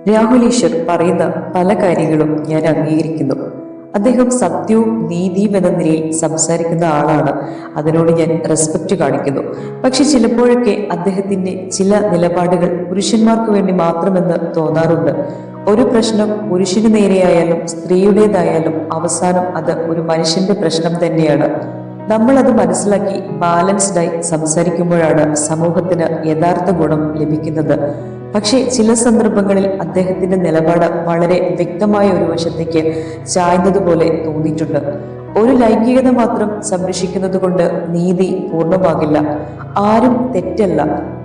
രാഹുൽ ഈശ്വർ പറയുന്ന പല കാര്യങ്ങളും ഞാൻ അംഗീകരിക്കുന്നു. അദ്ദേഹം സത്യവും നീതിയും എന്ന നിലയിൽ സംസാരിക്കുന്ന ആളാണ്. അതിനോട് ഞാൻ റെസ്പെക്റ്റ് കാണിക്കുന്നു. പക്ഷെ ചിലപ്പോഴൊക്കെ അദ്ദേഹത്തിന്റെ ചില നിലപാടുകൾ പുരുഷന്മാർക്ക് വേണ്ടി മാത്രമെന്ന് തോന്നാറുണ്ട്. ഒരു പ്രശ്നം പുരുഷന് നേരെയായാലും സ്ത്രീയുടേതായാലും അവസാനം അത് ഒരു മനുഷ്യന്റെ പ്രശ്നം തന്നെയാണ്. നമ്മൾ അത് മനസ്സിലാക്കി ബാലൻസ്ഡായി സംസാരിക്കുമ്പോഴാണ് സമൂഹത്തിന് യഥാർത്ഥ ഗുണം ലഭിക്കുന്നത്. പക്ഷേ ചില സന്ദർഭങ്ങളിൽ അദ്ദേഹത്തിന്റെ നിലപാട് വളരെ വ്യക്തമായ ഒരു വശത്തേക്ക് ചായ്ന്നതുപോലെ തോന്നിയിട്ടുണ്ട്. ഒരു ലൈംഗികത മാത്രം സംരക്ഷിക്കുന്നത് കൊണ്ട് നീതി പൂർണ്ണമാകില്ല. ആരും തെറ്റല്ല,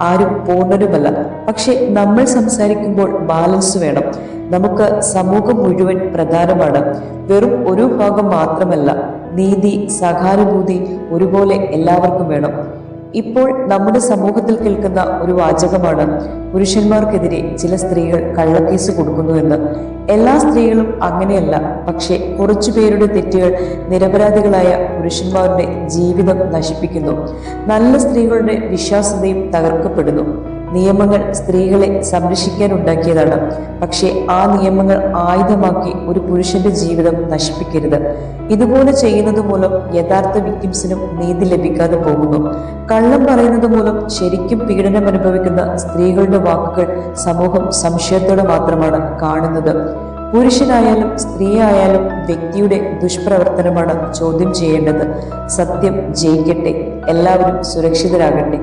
ആരും പൂർണ്ണരുമല്ല. പക്ഷെ നമ്മൾ സംസാരിക്കുമ്പോൾ ബാലൻസ് വേണം. നമുക്ക് സമൂഹം മുഴുവൻ പ്രധാനമാണ്, വെറും ഒരു ഭാഗം മാത്രമല്ല. നീതി, സഹാനുഭൂതി ഒരുപോലെ എല്ലാവർക്കും വേണം. ഇപ്പോൾ നമ്മുടെ സമൂഹത്തിൽ കേൾക്കുന്ന ഒരു വാചകമാണ്, പുരുഷന്മാർക്കെതിരെ ചില സ്ത്രീകൾ കള്ളക്കേസ് കൊടുക്കുന്നുവെന്ന്. എല്ലാ സ്ത്രീകളും അങ്ങനെയല്ല, പക്ഷെ കുറച്ചു പേരുടെ തെറ്റുകൾ നിരപരാധികളായ പുരുഷന്മാരുടെ ജീവിതം നശിപ്പിക്കുന്നു. നല്ല സ്ത്രീകളുടെ വിശ്വാസ്യതയും തകർക്കപ്പെടുന്നു. നിയമങ്ങൾ സ്ത്രീകളെ സംരക്ഷിക്കാൻ ഉണ്ടാക്കിയതാണ്. പക്ഷേ ആ നിയമങ്ങൾ ആയുധമാക്കി ഒരു പുരുഷന്റെ ജീവിതം നശിപ്പിക്കരുത്. ഇതുപോലെ ചെയ്യുന്നത് മൂലം യഥാർത്ഥ വിക്ടിംസിനും നീതി ലഭിക്കാതെ പോകുന്നു. കള്ളം പറയുന്നത് മൂലം ശരിക്കും പീഡനം അനുഭവിക്കുന്ന സ്ത്രീകളുടെ വാക്കുകൾ സമൂഹം സംശയത്തോടെ മാത്രമാണ് കാണുന്നത്. പുരുഷനായാലും സ്ത്രീയായാലും വ്യക്തിയുടെ ദുഷ്പ്രവർത്തനമാണ് ചോദ്യം ചെയ്യേണ്ടത്. സത്യം ജയിക്കട്ടെ, എല്ലാവരും സുരക്ഷിതരാകട്ടെ.